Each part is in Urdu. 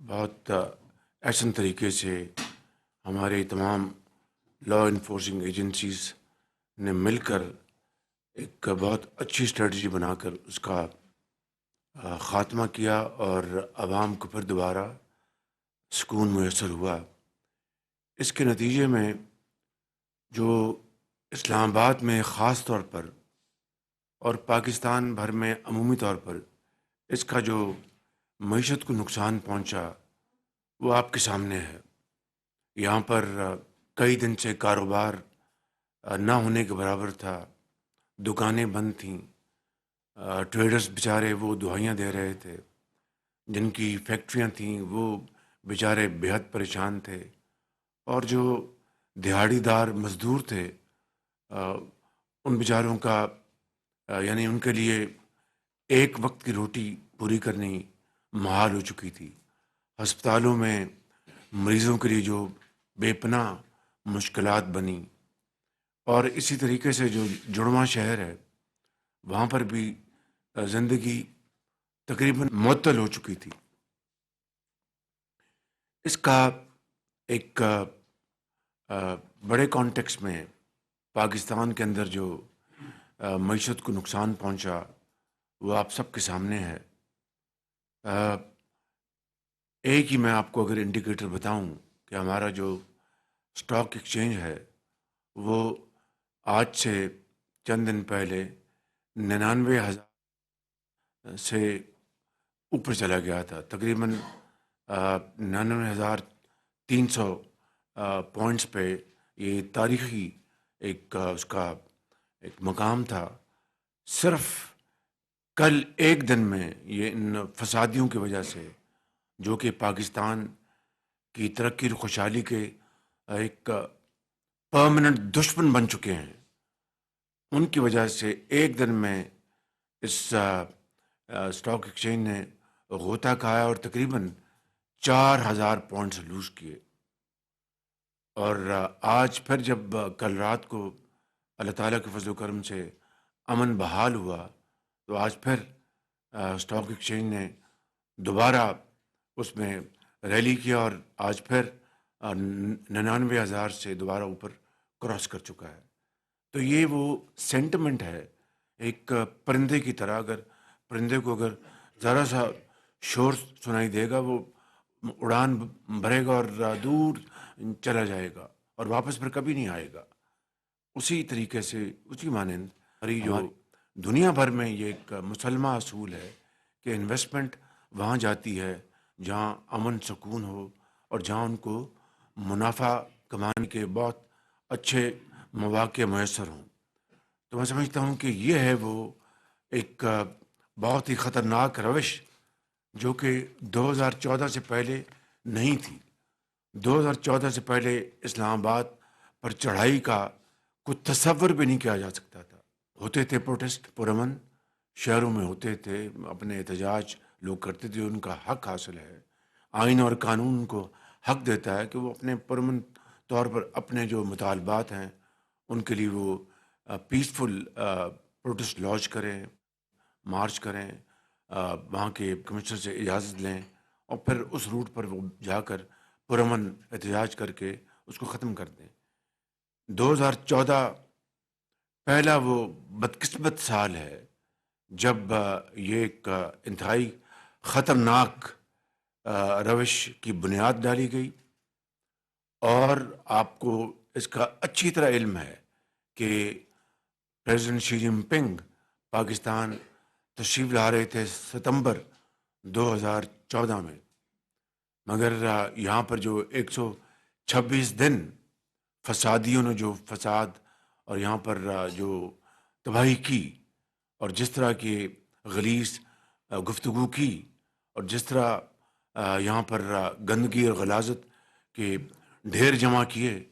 بہت احسن طریقے سے ہمارے تمام لا انفورسنگ ایجنسیز نے مل کر ایک بہت اچھی اسٹریٹجی بنا کر اس کا خاتمہ کیا اور عوام کو پھر دوبارہ سکون میسر ہوا۔ اس کے نتیجے میں جو اسلام آباد میں خاص طور پر اور پاکستان بھر میں عمومی طور پر اس کا جو معیشت کو نقصان پہنچا وہ آپ کے سامنے ہے۔ یہاں پر کئی دن سے کاروبار نہ ہونے کے برابر تھا، دکانیں بند تھیں، ٹریڈرز بیچارے وہ دہائیاں دے رہے تھے، جن کی فیکٹریاں تھیں وہ بیچارے بےحد پریشان تھے، اور جو دہاڑی دار مزدور تھے ان بیچاروں کا یعنی ان کے لیے ایک وقت کی روٹی پوری کرنی محال ہو چکی تھی۔ ہسپتالوں میں مریضوں کے لیے جو بے پناہ مشکلات بنی، اور اسی طریقے سے جو جڑواں شہر ہے وہاں پر بھی زندگی تقریباً معطل ہو چکی تھی۔ اس کا ایک بڑے کانٹیکس میں پاکستان کے اندر جو معیشت کو نقصان پہنچا وہ آپ سب کے سامنے ہے۔ ایک ہی میں آپ کو اگر انڈیکیٹر بتاؤں کہ ہمارا جو اسٹاک ایکسچینج ہے وہ آج سے چند دن پہلے 99,000 سے اوپر چلا گیا تھا، تقریباً 99,300 پوائنٹس پہ یہ تاریخی ایک اس کا ایک مقام تھا۔ صرف کل ایک دن میں یہ ان فسادیوں کی وجہ سے جو کہ پاکستان کی ترقی اور خوشحالی کے ایک پرماننٹ دشمن بن چکے ہیں، ان کی وجہ سے ایک دن میں اس اسٹاک ایکسچینج نے غوطہ کھایا اور تقریباً 4,000 پوائنٹس لوز کیے۔ اور آج پھر جب کل رات کو اللہ تعالیٰ کے فضل و کرم سے امن بحال ہوا تو آج پھر اسٹاک ایکسچینج نے دوبارہ اس میں ریلی کیا اور آج پھر 99,000 سے دوبارہ اوپر کراس کر چکا ہے۔ تو یہ وہ سینٹیمنٹ ہے ایک پرندے کی طرح، اگر پرندے کو اگر ذرا سا شور سنائی دے گا وہ اڑان بھرے گا اور دور چلا جائے گا اور واپس پھر کبھی نہیں آئے گا۔ اسی طریقے سے اسی مانند ہماری جو دنیا بھر میں یہ ایک مسلمہ اصول ہے کہ انویسٹمنٹ وہاں جاتی ہے جہاں امن سکون ہو اور جہاں ان کو منافع کمانے کے بہت اچھے مواقع میسر ہوں۔ تو میں سمجھتا ہوں کہ یہ ہے وہ ایک بہت ہی خطرناک روش جو کہ 2014 سے پہلے نہیں تھی۔ 2014 سے پہلے اسلام آباد پر چڑھائی کا کوئی تصور بھی نہیں کیا جا سکتا تھا۔ ہوتے تھے پروٹیسٹ پرامن، شہروں میں ہوتے تھے، اپنے احتجاج لوگ کرتے تھے، ان کا حق حاصل ہے، آئین اور قانون ان کو حق دیتا ہے کہ وہ اپنے پرامن طور پر اپنے جو مطالبات ہیں ان کے لیے وہ پیسفل پروٹیسٹ لانچ کریں، مارچ کریں، وہاں کے کمشنر سے اجازت لیں اور پھر اس روٹ پر وہ جا کر پرامن احتجاج کر کے اس کو ختم کر دیں۔ 2014 پہلا وہ بدقسمت سال ہے جب یہ ایک انتہائی خطرناک روش کی بنیاد ڈالی گئی، اور آپ کو اس کا اچھی طرح علم ہے کہ پریزیڈنٹ شی جن پنگ پاکستان تشریف لا رہے تھے ستمبر 2014 میں، مگر یہاں پر جو 126 دن فسادیوں نے جو فساد اور یہاں پر جو تباہی کی اور جس طرح کی غلیظ گفتگو کی اور جس طرح یہاں پر گندگی اور غلاظت کے ڈھیر جمع کیے،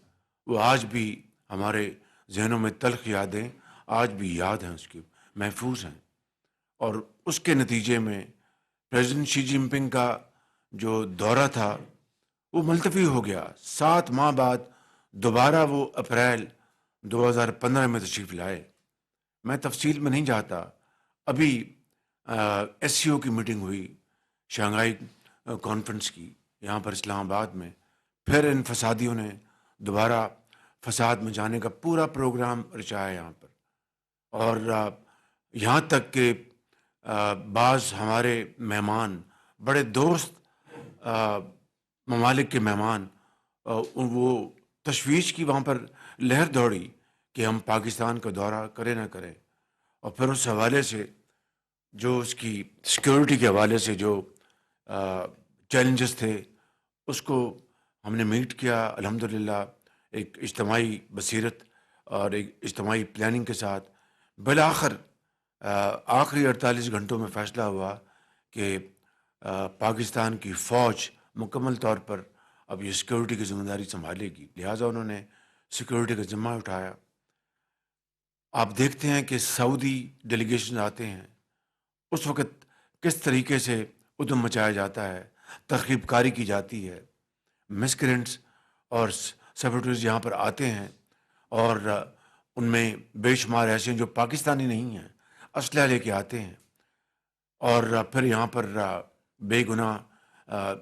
وہ آج بھی ہمارے ذہنوں میں تلخ یادیں آج بھی یاد ہیں، اس کی محفوظ ہیں۔ اور اس کے نتیجے میں پریزیڈنٹ شی جن پنگ کا جو دورہ تھا وہ ملتوی ہو گیا۔ 7 ماہ بعد دوبارہ وہ اپریل 2015 میں تشریف لائے۔ میں تفصیل میں نہیں جاتا، ابھی ایس سی او کی میٹنگ ہوئی، شنگھائی کانفرنس کی، یہاں پر اسلام آباد میں، پھر ان فسادیوں نے دوبارہ فساد مچانے کا پورا پروگرام رچایا یہاں پر، اور یہاں تک کہ بعض ہمارے مہمان، بڑے دوست آ، ممالک کے مہمان، وہ تشویش کی وہاں پر لہر دوڑی کہ ہم پاکستان کا دورہ کریں نہ کریں، اور پھر اس حوالے سے جو اس کی سیکیورٹی کے حوالے سے جو چیلنجز تھے اس کو ہم نے میٹ کیا الحمدللہ، ایک اجتماعی بصیرت اور ایک اجتماعی پلاننگ کے ساتھ۔ بالآخر آخری 48 گھنٹوں میں فیصلہ ہوا کہ پاکستان کی فوج مکمل طور پر اب یہ سیکیورٹی کی ذمہ داری سنبھالے گی، لہٰذا انہوں نے سیکیورٹی کا ذمہ اٹھایا۔ آپ دیکھتے ہیں کہ سعودی ڈیلیگیشن آتے ہیں، اس وقت کس طریقے سے ادھم مچایا جاتا ہے، ترغیب کاری کی جاتی ہے، مسکرینٹس اور سیپریٹریز یہاں پر آتے ہیں، اور ان میں بے شمار ایسے ہیں جو پاکستانی نہیں ہیں، اسلحہ لے کے آتے ہیں، اور پھر یہاں پر بے گناہ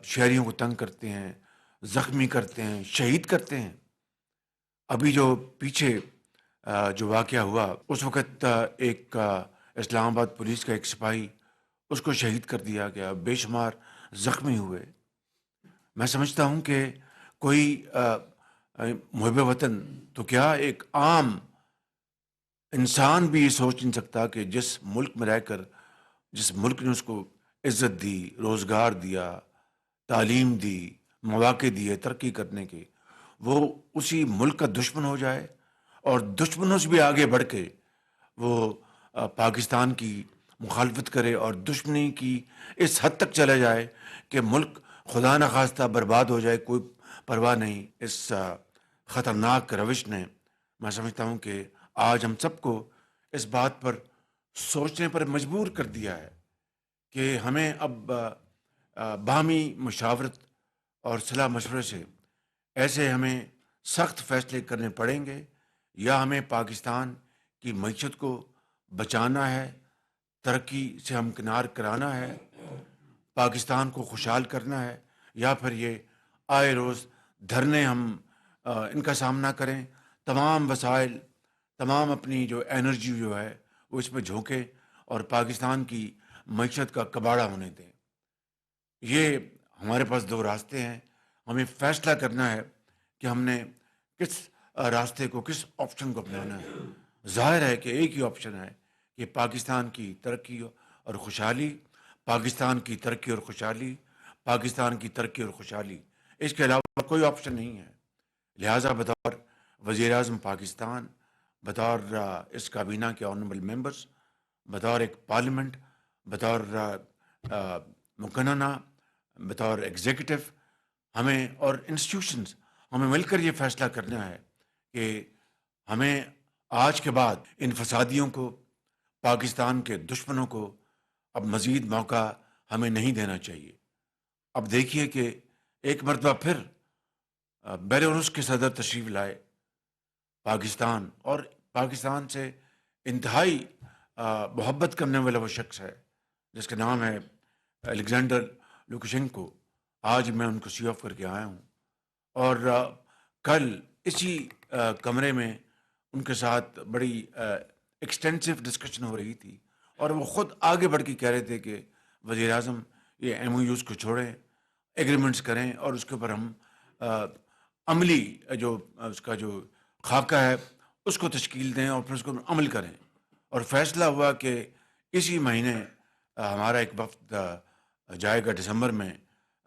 شہریوں کو تنگ کرتے ہیں، زخمی کرتے ہیں، شہید کرتے ہیں۔ ابھی جو پیچھے جو واقعہ ہوا اس وقت ایک اسلام آباد پولیس کا ایک سپاہی، اس کو شہید کر دیا گیا، بے شمار زخمی ہوئے۔ میں سمجھتا ہوں کہ کوئی محب وطن تو کیا، ایک عام انسان بھی یہ سوچ نہیں سکتا کہ جس ملک میں رہ کر، جس ملک نے اس کو عزت دی، روزگار دیا، تعلیم دی، مواقع دیے ترقی کرنے کے، وہ اسی ملک کا دشمن ہو جائے، اور دشمنوں سے بھی آگے بڑھ کے وہ پاکستان کی مخالفت کرے، اور دشمنی کی اس حد تک چلا جائے کہ ملک خدا نخواستہ برباد ہو جائے، کوئی پرواہ نہیں۔ اس خطرناک روش نے، میں سمجھتا ہوں کہ آج ہم سب کو اس بات پر سوچنے پر مجبور کر دیا ہے کہ ہمیں اب باہمی مشاورت اور صلاح مشورے سے ایسے ہمیں سخت فیصلے کرنے پڑیں گے، یا ہمیں پاکستان کی معیشت کو بچانا ہے، ترقی سے ہمکنار کرانا ہے، پاکستان کو خوشحال کرنا ہے، یا پھر یہ آئے روز دھرنے ہم ان کا سامنا کریں، تمام وسائل، تمام اپنی جو انرجی جو ہے وہ اس میں جھونکیں اور پاکستان کی معیشت کا کباڑہ ہونے دیں۔ یہ ہمارے پاس دو راستے ہیں، ہمیں فیصلہ کرنا ہے کہ ہم نے کس راستے کو، کس آپشن کو اپنانا ہے۔ ظاہر ہے کہ ایک ہی آپشن ہے کہ پاکستان کی ترقی اور خوشحالی، پاکستان کی ترقی اور خوشحالی، پاکستان کی ترقی اور خوشحالی، اس کے علاوہ کوئی آپشن نہیں ہے۔ لہٰذا بطور وزیر اعظم پاکستان، بطور اس کابینہ کے آنریبل ممبرس، بطور ایک پارلیمنٹ، بطور مقننہ، بطور ایگزیکٹو، ہمیں اور انسٹیٹیوشنز، ہمیں مل کر یہ فیصلہ کرنا ہے کہ ہمیں آج کے بعد ان فسادیوں کو، پاکستان کے دشمنوں کو اب مزید موقع ہمیں نہیں دینا چاہیے۔ اب دیکھیے کہ ایک مرتبہ پھر بیلاروس کے صدر تشریف لائے پاکستان، اور پاکستان سے انتہائی محبت کرنے والا وہ شخص ہے جس کا نام ہے الیگزینڈر لوکاشینکو۔ آج میں ان کو سی آف کر کے آیا ہوں، اور کل اسی کمرے میں ان کے ساتھ بڑی ایکسٹینسو ڈسکشن ہو رہی تھی، اور وہ خود آگے بڑھ کے کہہ رہے تھے کہ وزیر اعظم یہ ایم او یوز کو چھوڑیں، ایگریمنٹس کریں، اور اس کے اوپر ہم عملی جو اس کا جو خاکہ ہے اس کو تشکیل دیں، اور پھر اس کو عمل کریں۔ اور فیصلہ ہوا کہ اسی مہینے ہمارا ایک وفد جائے گا دسمبر میں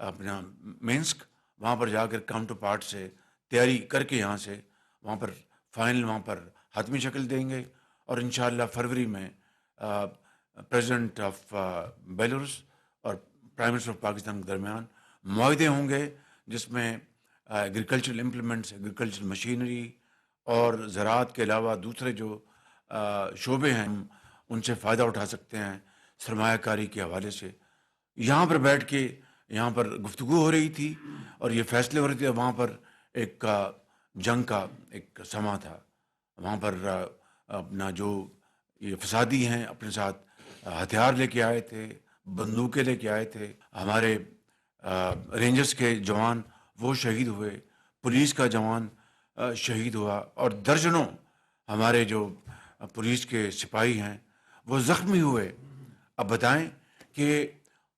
اپنا مینسک، وہاں پر جا کر کاؤنٹر پارٹ سے تیاری کر کے یہاں سے وہاں پر فائنل، وہاں پر حتمی شکل دیں گے، اور انشاءاللہ فروری میں پریزیڈنٹ آف بیلاروس اور پرائم منسٹر آف پاکستان کے درمیان معاہدے ہوں گے، جس میں ایگریکلچرل امپلیمنٹس، ایگریکلچرل مشینری اور زراعت کے علاوہ دوسرے جو شعبے ہیں ہم ان سے فائدہ اٹھا سکتے ہیں سرمایہ کاری کے حوالے سے۔ یہاں پر بیٹھ کے یہاں پر گفتگو ہو رہی تھی اور یہ فیصلے ہو رہے تھے، وہاں پر ایک جنگ کا ایک سما تھا، وہاں پر اپنا جو یہ فسادی ہیں اپنے ساتھ ہتھیار لے کے آئے تھے، بندوقیں لے کے آئے تھے، ہمارے رینجرز کے جوان وہ شہید ہوئے، پولیس کا جوان شہید ہوا، اور درجنوں ہمارے جو پولیس کے سپاہی ہیں وہ زخمی ہوئے۔ اب بتائیں کہ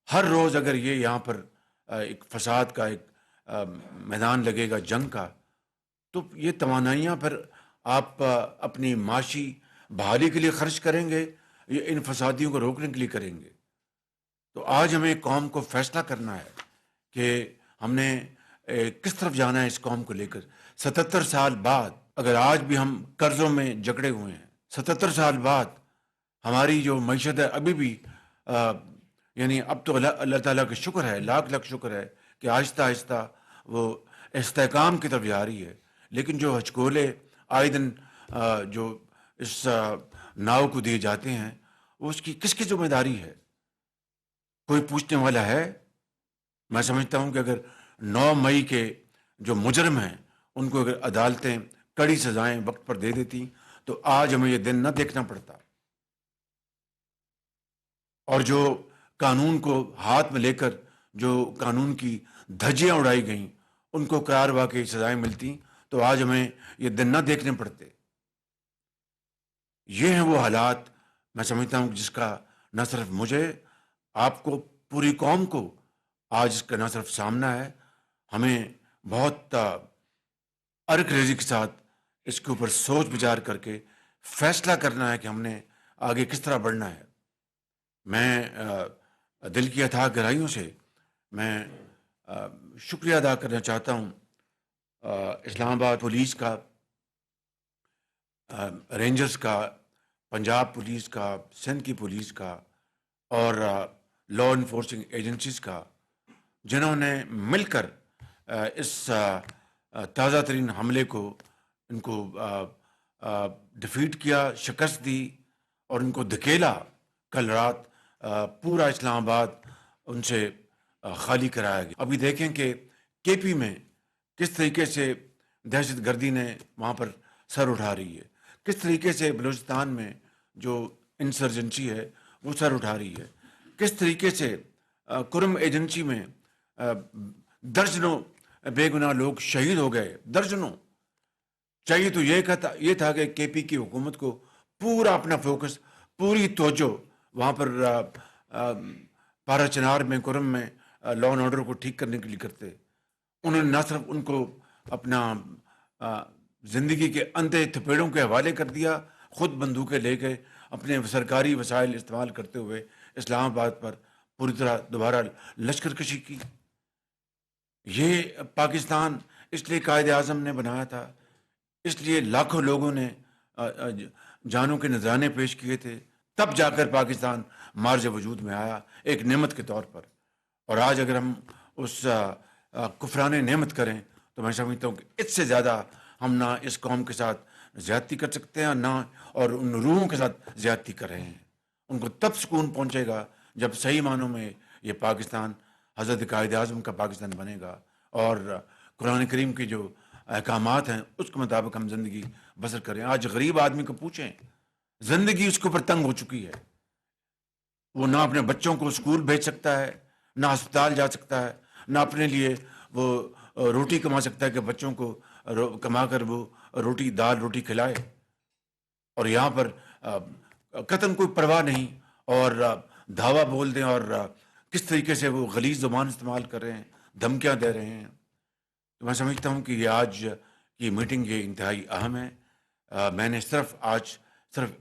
ہر روز اگر یہ یہاں پر ایک فساد کا ایک میدان لگے گا جنگ کا، تو یہ توانائیاں پھر آپ اپنی معاشی بحالی کے لیے خرچ کریں گے یا ان فسادیوں کو روکنے کے لیے کریں گے؟ تو آج ہمیں قوم کو فیصلہ کرنا ہے کہ ہم نے کس طرف جانا ہے اس قوم کو لے کر۔ 77 سال بعد اگر آج بھی ہم قرضوں میں جکڑے ہوئے ہیں، 77 سال بعد ہماری جو معیشت ہے ابھی بھی یعنی اب تو اللہ تعالیٰ کا شکر ہے، لاکھ لاکھ شکر ہے کہ آہستہ آہستہ وہ استحکام کی طرف جا رہی ہے، لیکن جو ہچکولے آئے دن جو اس ناؤ کو دیے جاتے ہیں، وہ اس کی کس کی ذمہ داری ہے؟ کوئی پوچھنے والا ہے؟ میں سمجھتا ہوں کہ اگر 9 مئی کے جو مجرم ہیں ان کو اگر عدالتیں کڑی سزائیں وقت پر دے دیتی تو آج ہمیں یہ دن نہ دیکھنا پڑتا، اور جو قانون کو ہاتھ میں لے کر جو قانون کی دھجیاں اڑائی گئیں ان کو قرار واقعی سزائیں ملتی تو آج ہمیں یہ دن نہ دیکھنے پڑتے۔ یہ ہیں وہ حالات، میں سمجھتا ہوں جس کا نہ صرف مجھے، آپ کو، پوری قوم کو آج اس کا نہ صرف سامنا ہے، ہمیں بہت ارک ریزی کے ساتھ اس کے اوپر سوچ بچار کر کے فیصلہ کرنا ہے کہ ہم نے آگے کس طرح بڑھنا ہے۔ میں دل کی اتھاہ گہرائیوں سے میں شکریہ ادا کرنا چاہتا ہوں اسلام آباد پولیس کا، رینجرز کا، پنجاب پولیس کا، سندھ کی پولیس کا، اور لا انفورسنگ ایجنسیز کا، جنہوں نے مل کر اس تازہ ترین حملے کو ان کو ڈیفیٹ کیا، شکست دی اور ان کو دھکیلا۔ کل رات پورا اسلام آباد ان سے خالی کرایا گیا۔ ابھی دیکھیں کہ کے پی میں کس طریقے سے دہشت گردی نے وہاں پر سر اٹھا رہی ہے، کس طریقے سے بلوچستان میں جو انسرجنسی ہے وہ سر اٹھا رہی ہے، کس طریقے سے کرم ایجنسی میں درجنوں بے گناہ لوگ شہید ہو گئے، درجنوں۔ چاہیے تو یہ تھا کہ کے پی کی حکومت کو پورا اپنا فوکس، پوری توجہ وہاں پر پارا چنار میں، کرم میں لا اینڈ آرڈر کو ٹھیک کرنے کے لیے کرتے۔ انہوں نے نہ صرف ان کو اپنا زندگی کے اندھے تھپیڑوں کے حوالے کر دیا، خود بندوقیں لے کے اپنے سرکاری وسائل استعمال کرتے ہوئے اسلام آباد پر پوری طرح دوبارہ لشکر کشی کی۔ یہ پاکستان اس لیے قائد اعظم نے بنایا تھا، اس لیے لاکھوں لوگوں نے جانوں کے نذرانے پیش کیے تھے، تب جا کر پاکستان مارج وجود میں آیا ایک نعمت کے طور پر۔ اور آج اگر ہم اس کفران نعمت کریں تو میں سمجھتا ہوں کہ اس سے زیادہ ہم نہ اس قوم کے ساتھ زیادتی کر سکتے ہیں نہ اور ان روحوں کے ساتھ زیادتی کر رہے ہیں۔ ان کو تب سکون پہنچے گا جب صحیح معنوں میں یہ پاکستان حضرت قائد اعظم کا پاکستان بنے گا، اور قرآن کریم کے جو احکامات ہیں اس کے مطابق ہم زندگی بسر کریں۔ آج غریب آدمی کو پوچھیں، زندگی اس کے اوپر تنگ ہو چکی ہے، وہ نہ اپنے بچوں کو اسکول بھیج سکتا ہے، نہ ہسپتال جا سکتا ہے، نہ اپنے لیے وہ روٹی کما سکتا ہے کہ بچوں کو کما کر وہ روٹی، دال روٹی کھلائے۔ اور یہاں پر قطن کوئی پرواہ نہیں، اور دھاوا بول دیں، اور کس طریقے سے وہ غلیظ زبان استعمال کر رہے ہیں، دھمکیاں دے رہے ہیں۔ تو میں سمجھتا ہوں کہ یہ آج کی میٹنگ یہ انتہائی اہم ہے۔ میں نے صرف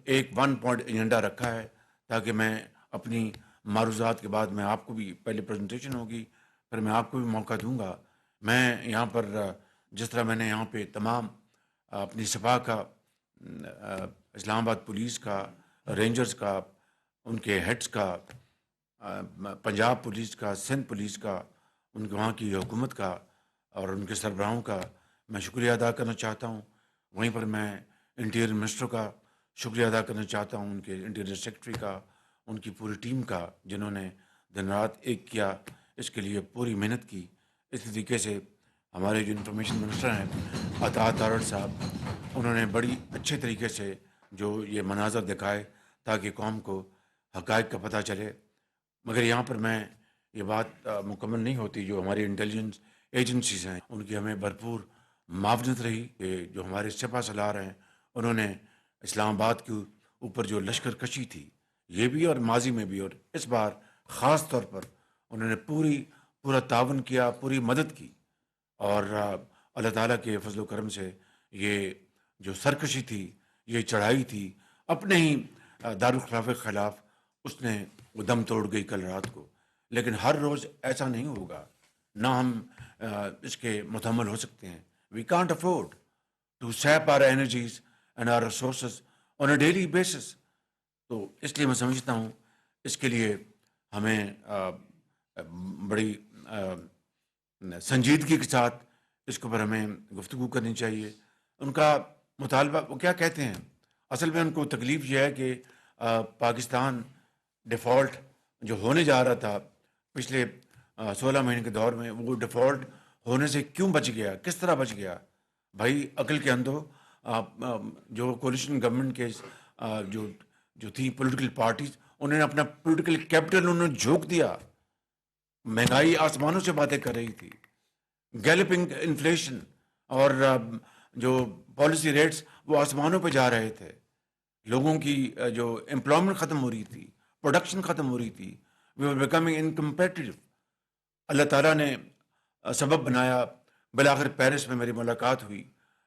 ایک 1 پوائنٹ ایجنڈا رکھا ہے تاکہ میں اپنی معروضات کے بعد میں آپ کو بھی پہلے پریزنٹیشن ہوگی، پھر میں آپ کو بھی موقع دوں گا۔ میں یہاں پر جس طرح میں نے یہاں پہ تمام اپنی سپاہ کا، اسلام آباد پولیس کا، رینجرز کا، ان کے ہیڈز کا، پنجاب پولیس کا، سندھ پولیس کا، ان کے وہاں کی حکومت کا اور ان کے سربراہوں کا میں شکریہ ادا کرنا چاہتا ہوں۔ وہیں پر میں انٹیریئر منسٹر کا شکریہ ادا کرنا چاہتا ہوں، ان کے انٹیریئر سیکرٹری کا، ان کی پوری ٹیم کا، جنہوں نے دن رات ایک کیا، اس کے لیے پوری محنت کی۔ اس طریقے سے ہمارے جو انفارمیشن منسٹر ہیں عطا تارڑ صاحب، انہوں نے بڑی اچھے طریقے سے جو یہ مناظر دکھائے تاکہ قوم کو حقائق کا پتہ چلے۔ مگر یہاں پر میں یہ بات مکمل نہیں ہوتی. جو ہماری انٹیلیجنس ایجنسیز ہیں ان کی ہمیں بھرپور معاونت رہی کہ جو ہمارے سپہ سالار ہیں انہوں نے اسلام آباد کے اوپر جو لشکر کشی تھی یہ بھی اور ماضی میں بھی اور اس بار خاص طور پر انہوں نے پورا تعاون کیا, پوری مدد کی. اور اللہ تعالیٰ کے فضل و کرم سے یہ جو سرکشی تھی, یہ چڑھائی تھی اپنے ہی دارالخلافہ کے خلاف, اس نے وہ دم توڑ گئی کل رات کو. لیکن ہر روز ایسا نہیں ہوگا, نہ ہم اس کے متحمل ہو سکتے ہیں. We can't afford to sap our energies and our resources on a daily basis. تو اس لیے میں سمجھتا ہوں اس کے لیے ہمیں بڑی سنجیدگی کے ساتھ اس کے اوپر ہمیں گفتگو کرنی چاہیے. ان کا مطالبہ وہ کیا کہتے ہیں, اصل میں ان کو تکلیف یہ ہے کہ پاکستان ڈیفالٹ جو ہونے جا رہا تھا پچھلے 16 مہینے کے دور میں, وہ ڈیفالٹ ہونے سے کیوں بچ گیا, کس طرح بچ گیا. بھائی عقل کے اندھو, جو کولیشن گورنمنٹ کے جو تھی پولیٹیکل پارٹیز, انہوں نے اپنا پولیٹیکل کیپٹل انہوں نے جھونک دیا. مہنگائی آسمانوں سے باتیں کر رہی تھی, گیلپنگ انفلیشن, اور جو پالیسی ریٹس وہ آسمانوں پہ جا رہے تھے. لوگوں کی جو امپلائمنٹ ختم ہو رہی تھی, پروڈکشن ختم ہو رہی تھی, وی آر بیکمنگ انکمپیٹیو. اللہ تعالیٰ نے سبب بنایا. بالآخر پیرس میں میری ملاقات ہوئی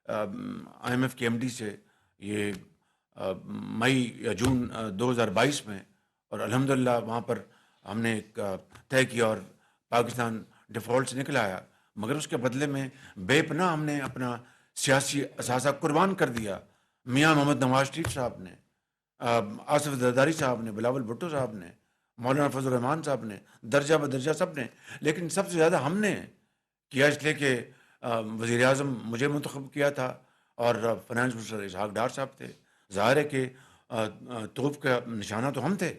آئی ایم ایف کے ایم ڈی سے, یہ مئی یا جون 2022 میں, اور الحمدللہ وہاں پر ہم نے ایک طے کیا اور پاکستان ڈیفالٹ سے نکل آیا. مگر اس کے بدلے میں بے پناہ ہم نے اپنا سیاسی اثاثہ قربان کر دیا. میاں محمد نواز شریف صاحب نے, آصف زرداری صاحب نے, بلاول بھٹو صاحب نے, مولانا فضل الرحمان صاحب نے, درجہ بدرجہ سب نے. لیکن سب سے زیادہ ہم نے کیا اس لیے کہ وزیر اعظم مجھے منتخب کیا تھا اور فائنانس منسٹر اسحاق ڈار صاحب تھے. ظاہر ہے کہ توپ کا نشانہ تو ہم تھے,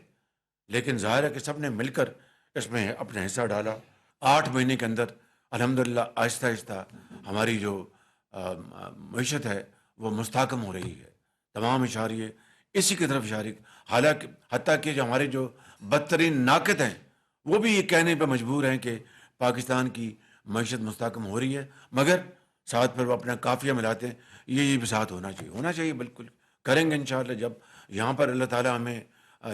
لیکن ظاہر ہے کہ سب نے مل کر اس میں اپنا حصہ ڈالا. 8 مہینے کے اندر الحمدللہ آہستہ آہستہ ہماری جو معیشت ہے وہ مستحکم ہو رہی ہے. تمام اشاریے اسی کی طرف اشارے, حالانکہ حتیٰ کہ جو ہمارے جو بدترین ناقد ہیں وہ بھی یہ کہنے پہ مجبور ہیں کہ پاکستان کی معیشت مستحکم ہو رہی ہے, مگر ساتھ پھر وہ اپنا قافیہ ملاتے ہیں. یہ بھی ساتھ ہونا چاہیے بالکل کریں گے انشاءاللہ. جب یہاں پر اللہ تعالیٰ ہمیں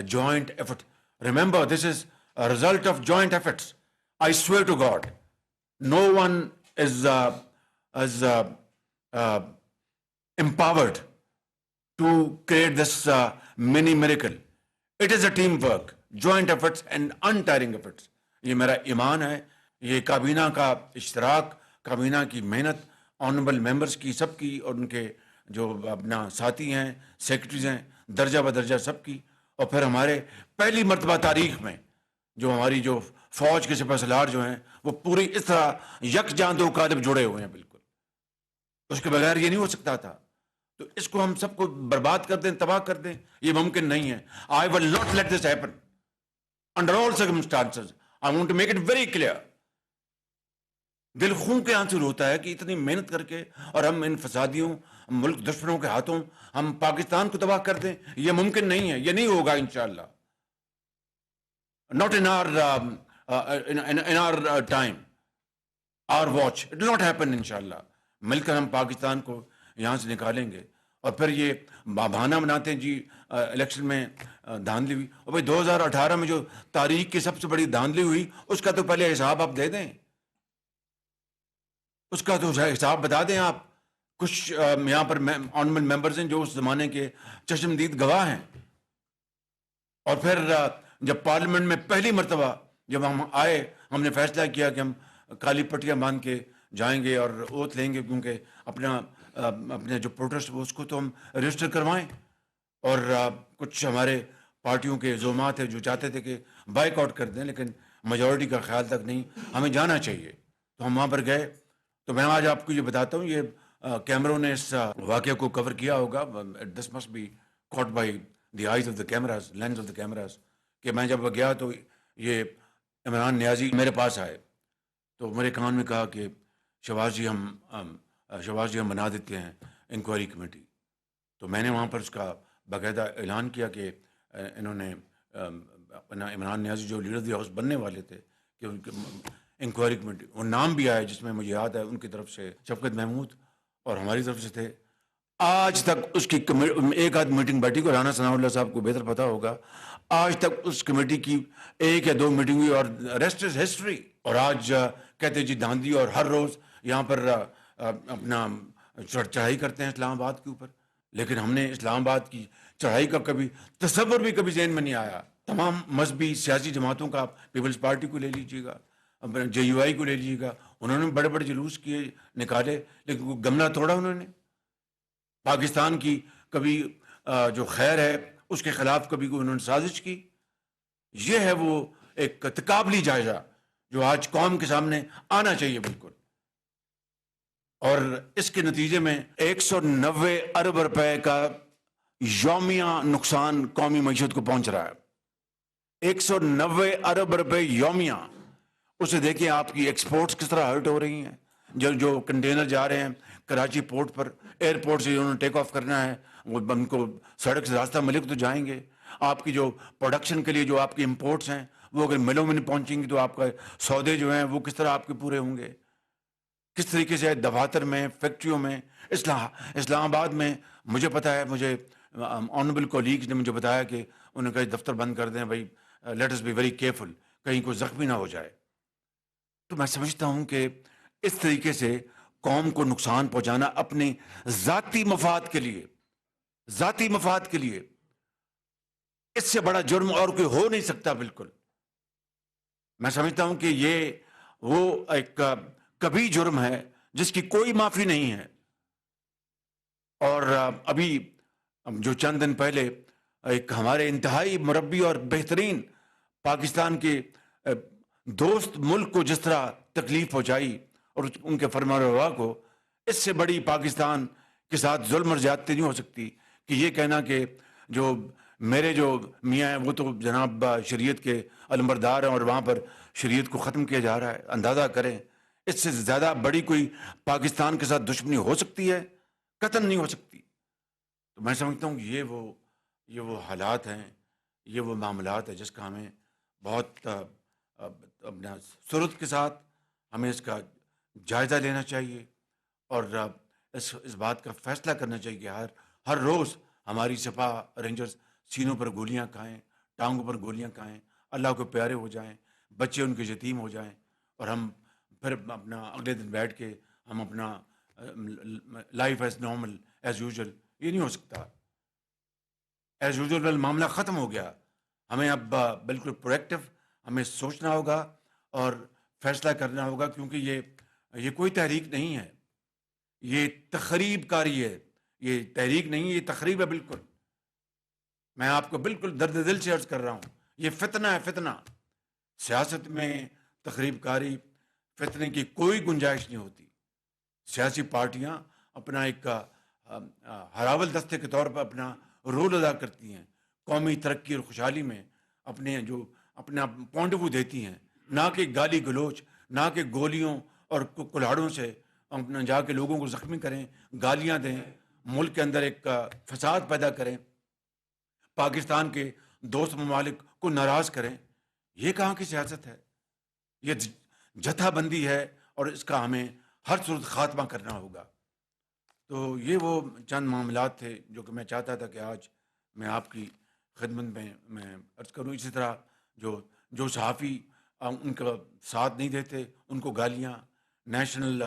joint effort, remember this is result of joint efforts. I swear to God, no one is empowered to create this mini miracle. It is a teamwork, joint efforts and untiring efforts. یہ میرا ایمان ہے. یہ کابینہ کا اشتراک, کابینہ کی محنت, آنریبل ممبرس کی سب کی, اور ان کے جو اپنا ساتھی ہیں, سیکرٹریز ہیں, درجہ بدرجہ سب کی. اور پھر ہمارے پہلی مرتبہ تاریخ میں جو ہماری جو فوج کے سپہ سالار جو ہیں وہ پوری اس طرح یکجاں دو کاتب جڑے ہوئے ہیں بالکل. اس کے بغیر یہ نہیں ہو سکتا تھا. تو اس کو ہم سب کو برباد کر دیں, تباہ کر دیں, یہ ممکن نہیں ہے. I will not let this happen under all circumstances. I want to make it very clear. دل خون کے آنسو ہوتا ہے کہ اتنی محنت کر کے اور ہم ان فسادیوں, ملک دشمنوں کے ہاتھوں ہم پاکستان کو تباہ کر دیں. یہ ممکن نہیں ہے, یہ نہیں ہوگا انشاءاللہ. Not in our time, our watch. It will not happen انشاءاللہ. مل کر ہم پاکستان کو یہاں سے نکالیں گے. اور پھر یہ بہانہ بناتے ہیں جی الیکشن میں دھاندلی ہوئی. اور بھائی 2018 میں جو تاریخ کی سب سے بڑی دھاندلی ہوئی اس کا تو پہلے حساب آپ دے دیں, اس کا تو حساب بتا دیں آپ. کچھ یہاں پر آنریبل ممبرز ہیں جو اس زمانے کے چشمدید گواہ ہیں. اور پھر جب پارلیمنٹ میں پہلی مرتبہ جب ہم آئے, ہم نے فیصلہ کیا کہ ہم کالی پٹیاں باندھ کے جائیں گے اور اوتھ لیں گے, کیونکہ اپنے جو پروٹیسٹ وہ اس کو تو ہم رجسٹر کروائیں. اور کچھ ہمارے پارٹیوں کے زعمات ہیں جو چاہتے تھے کہ بائیک آؤٹ کر دیں, لیکن میجورٹی کا خیال تک نہیں, ہمیں جانا چاہیے. تو ہم وہاں پر گئے. تو میں آج آپ کو یہ بتاتا ہوں, یہ کیمروں نے اس واقعے کو کور کیا ہوگا. This must be caught by the eyes of the cameras, lens of the cameras, کہ میں جب گیا تو یہ عمران نیازی میرے پاس آئے تو میرے کان میں کہا کہ شہباز جی ہم بنا دیتے ہیں انکوائری کمیٹی. تو میں نے وہاں پر اس کا باقاعدہ اعلان کیا کہ انہوں نے اپنا عمران نیازی جو لیڈر دی ہاؤس بننے والے تھے کہ ان کے انکوائری کمیٹی، وہ نام بھی آیا جس میں مجھے یاد ہے ان کی طرف سے شفقت محمود اور ہماری طرف سے تھے. آج تک اس کی ایک آدھ میٹنگ بیٹھی کو، رانا ثناء اللہ صاحب کو بہتر پتا ہوگا، آج تک اس کمیٹی کی 1 یا 2 میٹنگ ہوئی اور ریسٹ از ہسٹری. اور آج کہتے جی دھاندلی، اور ہر روز یہاں پر اپنا چڑھائی کرتے ہیں اسلام آباد کے اوپر. لیکن ہم نے اسلام آباد کی چڑھائی کا کبھی تصور بھی کبھی ذہن میں نہیں آیا. تمام مذہبی سیاسی جماعتوں کا، آپ پیپلز پارٹی کو لے لیجیے گا، JUI کو لے لیجیے گا، انہوں نے بڑے بڑے جلوس کیے، نکالے، لیکن وہ گملہ توڑا انہوں نے. پاکستان کی کبھی جو خیر ہے اس کے خلاف کبھی انہوں نے سازش کی. یہ ہے وہ ایک تقابلی جائزہ جو آج قوم کے سامنے آنا چاہیے بالکل. اور اس کے نتیجے میں 190 ارب روپے کا یومیہ نقصان قومی معیشت کو پہنچ رہا ہے. 190 ارب روپے یومیہ. اسے دیکھیں آپ کی ایکسپورٹس کس طرح ہرٹ ہو رہی ہیں. جو کنٹینر جا رہے ہیں کراچی پورٹ پر، ایئرپورٹ سے انہوں نے ٹیک آف کرنا ہے، وہ ان کو سڑک سے راستہ ملے تو جائیں گے. آپ کی جو پروڈکشن کے لیے جو آپ کی امپورٹس ہیں وہ اگر ملوں میں نہیں پہنچیں گی تو آپ کا سودے جو ہیں وہ کس طرح آپ کے پورے ہوں گے. کس طریقے سے دفاتر میں، فیکٹریوں میں، اسلام آباد میں مجھے پتا ہے، مجھے آنریبل کولیگز نے مجھے بتایا کہ انہوں نے کہا دفتر بند کر دیں بھائی، let us be very careful, کہیں کوئی زخمی نہ ہو جائے. تو میں سمجھتا ہوں کہ اس طریقے سے قوم کو نقصان پہنچانا اپنے ذاتی مفاد کے لیے، ذاتی مفاد کے لیے، اس سے بڑا جرم اور کوئی ہو نہیں سکتا. بالکل میں سمجھتا ہوں کہ یہ وہ ایک کبھی جرم ہے جس کی کوئی معافی نہیں ہے. اور ابھی جو چند دن پہلے ایک ہمارے انتہائی مربی اور بہترین پاکستان کے دوست ملک کو جس طرح تکلیف پہنچائی اور ان کے فرمانروا کو، اس سے بڑی پاکستان کے ساتھ ظلم اور زیادتی نہیں ہو سکتی کہ یہ کہنا کہ جو میرے جو میاں ہیں وہ تو جناب شریعت کے علمبردار ہیں اور وہاں پر شریعت کو ختم کیا جا رہا ہے. اندازہ کریں اس سے زیادہ بڑی کوئی پاکستان کے ساتھ دشمنی ہو سکتی ہے؟ قطعاً نہیں ہو سکتی. تو میں سمجھتا ہوں کہ یہ وہ حالات ہیں، یہ وہ معاملات ہیں جس کا ہمیں بہت اپنا سرعت کے ساتھ ہمیں اس کا جائزہ لینا چاہیے اور اس بات کا فیصلہ کرنا چاہیے کہ ہر روز ہماری سپاہ رینجرز سینوں پر گولیاں کھائیں، ٹانگوں پر گولیاں کھائیں، اللہ کو پیارے ہو جائیں، بچے ان کے یتیم ہو جائیں، اور ہم پھر اپنا اگلے دن بیٹھ کے ہم اپنا life as normal as usual. یہ نہیں ہو سکتا. ایز یوزول معاملہ ختم ہو گیا. ہمیں اب بالکل پرویکٹیو ہمیں سوچنا ہوگا اور فیصلہ کرنا ہوگا، کیونکہ یہ کوئی تحریک نہیں ہے، یہ تخریب کاری ہے. یہ تحریک نہیں ہے، یہ تخریب ہے بالکل. میں آپ کو بالکل درد دل سے عرض کر رہا ہوں، یہ فتنہ ہے، فتنہ. سیاست میں تخریب کاری، فتنے کی کوئی گنجائش نہیں ہوتی. سیاسی پارٹیاں اپنا ایک ہراول دستے کے طور پر اپنا رول ادا کرتی ہیں، قومی ترقی اور خوشحالی میں اپنا پوائنٹ آف ویو دیتی ہیں، نہ کہ گالی گلوچ، نہ کہ گولیوں اور کلاڑوں سے اپنا جا کے لوگوں کو زخمی کریں، گالیاں دیں، ملک کے اندر ایک فساد پیدا کریں، پاکستان کے دوست ممالک کو ناراض کریں. یہ کہاں کی سیاست ہے؟ یہ جتھا بندی ہے اور اس کا ہمیں ہر صورت خاتمہ کرنا ہوگا. تو یہ وہ چند معاملات تھے جو کہ میں چاہتا تھا کہ آج میں آپ کی خدمت میں عرض کروں. اسی طرح جو صحافی ان کا ساتھ نہیں دیتے ان کو گالیاں، نیشنل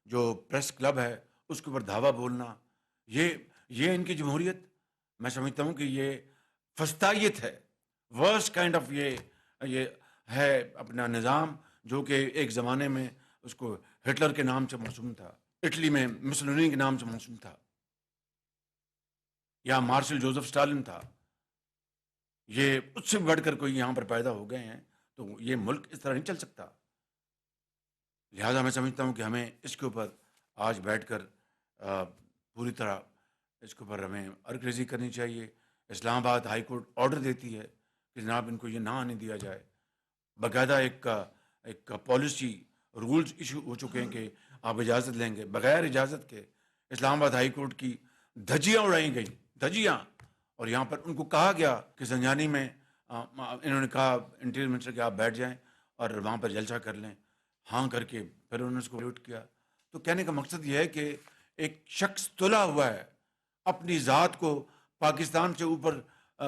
جو پریس کلب ہے اس کے اوپر دھاوا بولنا، یہ ان کی جمہوریت. میں سمجھتا ہوں کہ یہ فسطائیت ہے، ورسٹ کائنڈ آف یہ ہے اپنا نظام جو کہ ایک زمانے میں اس کو ہٹلر کے نام سے موسوم تھا، اٹلی میں مسولینی کے نام سے موسوم تھا، یا مارشل جوزف اسٹالن تھا. یہ اس سے بڑھ کر کوئی یہاں پر پیدا ہو گئے ہیں. تو یہ ملک اس طرح نہیں چل سکتا. لہٰذا میں سمجھتا ہوں کہ ہمیں اس کے اوپر آج بیٹھ کر پوری طرح اس کے اوپر ہمیں عرق ریزی کرنی چاہیے. اسلام آباد ہائی کورٹ آرڈر دیتی ہے کہ جناب ان کو یہ نہ آنے دیا جائے. باقاعدہ ایک پالیسی رولز ایشو ہو چکے ہیں کہ آپ اجازت لیں گے. بغیر اجازت کے اسلام آباد ہائی کورٹ کی دھجیاں اڑائی گئیں، دھجیاں. اور یہاں پر ان کو کہا گیا کہ زنجانی میں انہوں نے کہا انٹیریئر منسٹر کہ آپ بیٹھ جائیں اور وہاں پر جلسہ کر لیں. ہاں کر کے پھر انہوں نے اس کو ویٹ کیا. تو کہنے کا مقصد یہ ہے کہ ایک شخص تلا ہوا ہے اپنی ذات کو پاکستان سے اوپر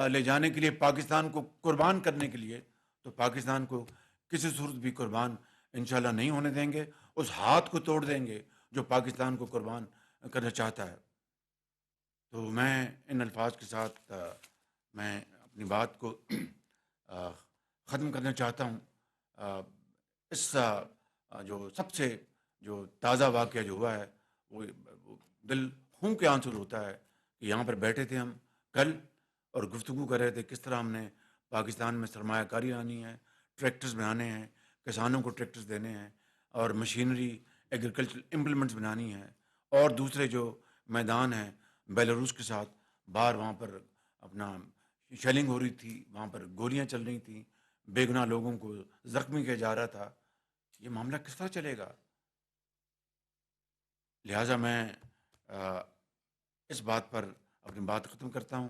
لے جانے کے لیے، پاکستان کو قربان کرنے کے لیے. تو پاکستان کو کسی صورت بھی قربان انشاءاللہ نہیں ہونے دیں گے. اس ہاتھ کو توڑ دیں گے جو پاکستان کو قربان کرنا چاہتا ہے. تو میں ان الفاظ کے ساتھ میں اپنی بات کو آ، ختم کرنا چاہتا ہوں. آ، اس جو سب سے جو تازہ واقعہ جو ہوا ہے وہ دل خون کے آنسو ہوتا ہے کہ یہاں پر بیٹھے تھے ہم کل اور گفتگو کر رہے تھے کس طرح ہم نے پاکستان میں سرمایہ کاری آنی ہے، ٹریکٹرز بنانے ہیں، کسانوں کو ٹریکٹرز دینے ہیں، اور مشینری ایگریکلچرل امپلیمنٹس بنانی ہے. اور دوسرے جو میدان ہیں بیلاروس کے ساتھ، باہر وہاں پر اپنا شیلنگ ہو رہی تھی، وہاں پر گولیاں چل رہی تھیں، بے گناہ لوگوں کو زخمی کیا جا رہا تھا. یہ معاملہ کس طرح چلے گا؟ لہٰذا میں آ، اس بات پر اپنی بات ختم کرتا ہوں.